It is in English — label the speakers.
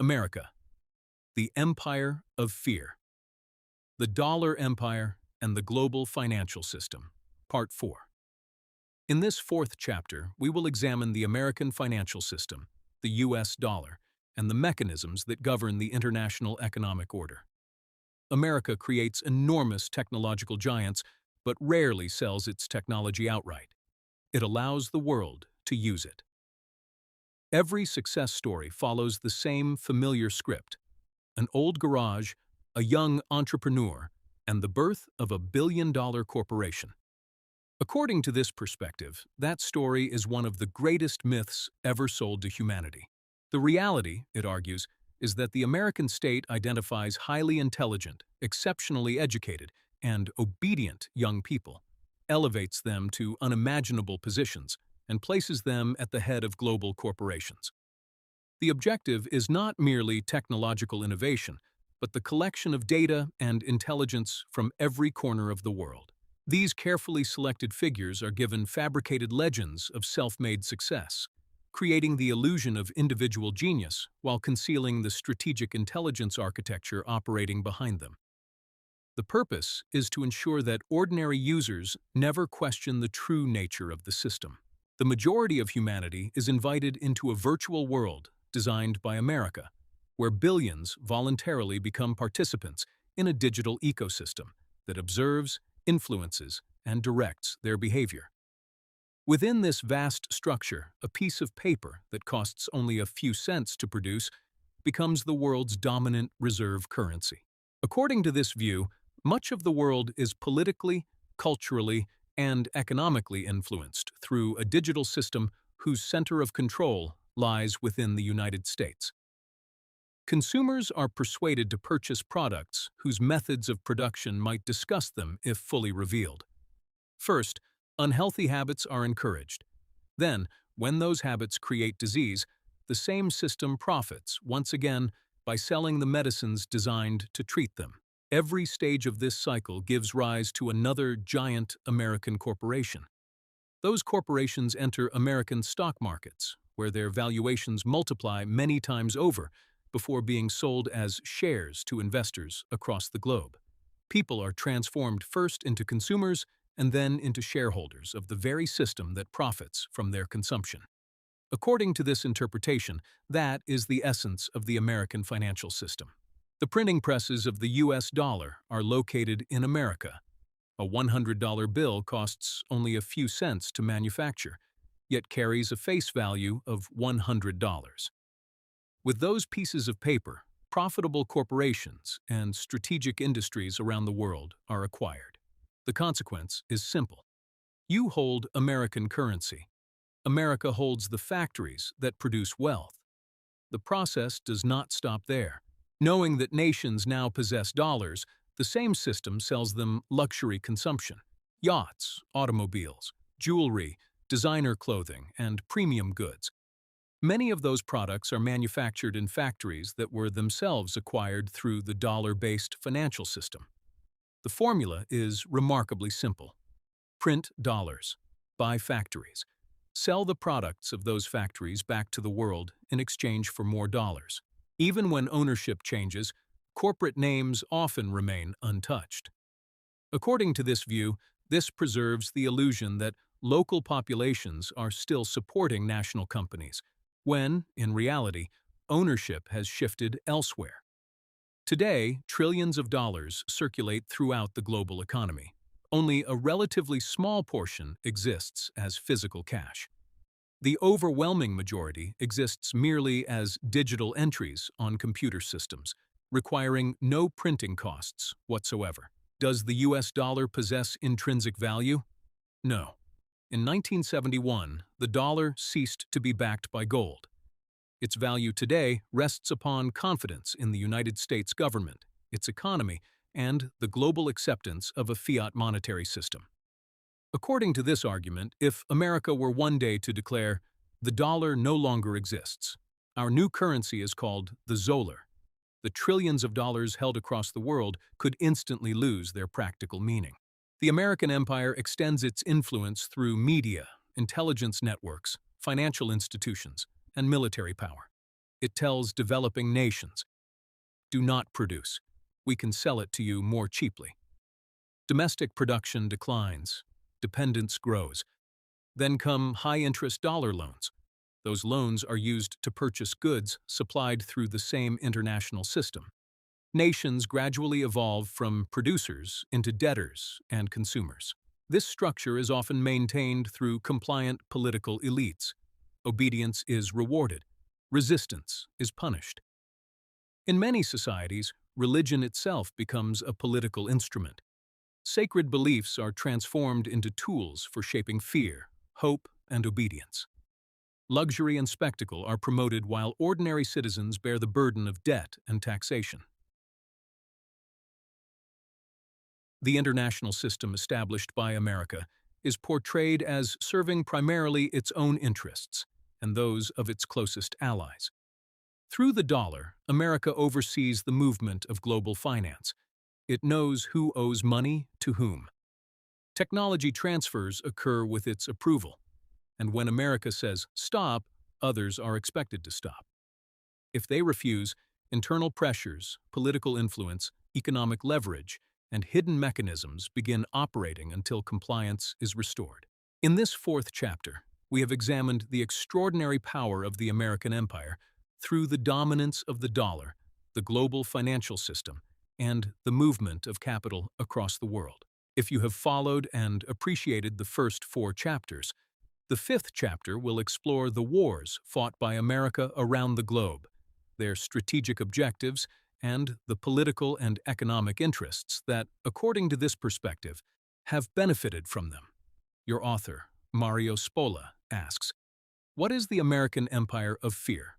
Speaker 1: America, the Empire of Fear, the Dollar Empire and the Global Financial System, Part 4. In this fourth chapter, we will examine the American financial system, the U.S. dollar, and the mechanisms that govern the international economic order. America creates enormous technological giants, but rarely sells its technology outright. It allows the world to use it. Every success story follows the same familiar script: an old garage, a young entrepreneur, and the birth of a billion-dollar corporation. According to this perspective, that story is one of the greatest myths ever sold to humanity. The reality, it argues, is that the American state identifies highly intelligent, exceptionally educated, and obedient young people, elevates them to unimaginable positions, and places them at the head of global corporations. The objective is not merely technological innovation, but the collection of data and intelligence from every corner of the world. These carefully selected figures are given fabricated legends of self-made success, creating the illusion of individual genius while concealing the strategic intelligence architecture operating behind them. The purpose is to ensure that ordinary users never question the true nature of the system. The majority of humanity is invited into a virtual world designed by America, where billions voluntarily become participants in a digital ecosystem that observes, influences, and directs their behavior. Within this vast structure, a piece of paper that costs only a few cents to produce becomes the world's dominant reserve currency. According to this view, much of the world is politically, culturally, and economically influenced through a digital system whose center of control lies within the United States. Consumers are persuaded to purchase products whose methods of production might disgust them if fully revealed. First, unhealthy habits are encouraged. Then, when those habits create disease, the same system profits once again by selling the medicines designed to treat them. Every stage of this cycle gives rise to another giant American corporation. Those corporations enter American stock markets, where their valuations multiply many times over before being sold as shares to investors across the globe. People are transformed first into consumers and then into shareholders of the very system that profits from their consumption. According to this interpretation, that is the essence of the American financial system. The printing presses of the U.S. dollar are located in America. A $100 bill costs only a few cents to manufacture, yet carries a face value of $100. With those pieces of paper, profitable corporations and strategic industries around the world are acquired. The consequence is simple. You hold American currency. America holds the factories that produce wealth. The process does not stop there. Knowing that nations now possess dollars, the same system sells them luxury consumption: yachts, automobiles, jewelry, designer clothing, and premium goods. Many of those products are manufactured in factories that were themselves acquired through the dollar-based financial system. The formula is remarkably simple. Print dollars, buy factories, sell the products of those factories back to the world in exchange for more dollars. Even when ownership changes, corporate names often remain untouched. According to this view, this preserves the illusion that local populations are still supporting national companies, when, in reality, ownership has shifted elsewhere. Today, trillions of dollars circulate throughout the global economy. Only a relatively small portion exists as physical cash. The overwhelming majority exists merely as digital entries on computer systems, requiring no printing costs whatsoever. Does the U.S. dollar possess intrinsic value? No. In 1971, the dollar ceased to be backed by gold. Its value today rests upon confidence in the United States government, its economy, and the global acceptance of a fiat monetary system. According to this argument, if America were one day to declare, "The dollar no longer exists. Our new currency is called the Zolar," the trillions of dollars held across the world could instantly lose their practical meaning. The American empire extends its influence through media, intelligence networks, financial institutions, and military power. It tells developing nations, do not produce. We can sell it to you more cheaply. Domestic production declines. Dependence grows. Then come high-interest dollar loans. Those loans are used to purchase goods supplied through the same international system. Nations gradually evolve from producers into debtors and consumers. This structure is often maintained through compliant political elites. Obedience is rewarded. Resistance is punished. In many societies, religion itself becomes a political instrument. Sacred beliefs are transformed into tools for shaping fear, hope, and obedience. Luxury and spectacle are promoted while ordinary citizens bear the burden of debt and taxation. The international system established by America is portrayed as serving primarily its own interests and those of its closest allies. Through the dollar, America oversees the movement of global finance. It knows who owes money to whom. Technology transfers occur with its approval, and when America says stop, others are expected to stop. If they refuse, internal pressures, political influence, economic leverage, and hidden mechanisms begin operating until compliance is restored. In this fourth chapter, we have examined the extraordinary power of the American empire through the dominance of the dollar, the global financial system, and the movement of capital across the world. If you have followed and appreciated the first 4 chapters, the 5th chapter will explore the wars fought by America around the globe, their strategic objectives, and the political and economic interests that, according to this perspective, have benefited from them. Your author, Mario Spola, asks, what is the American empire of fear?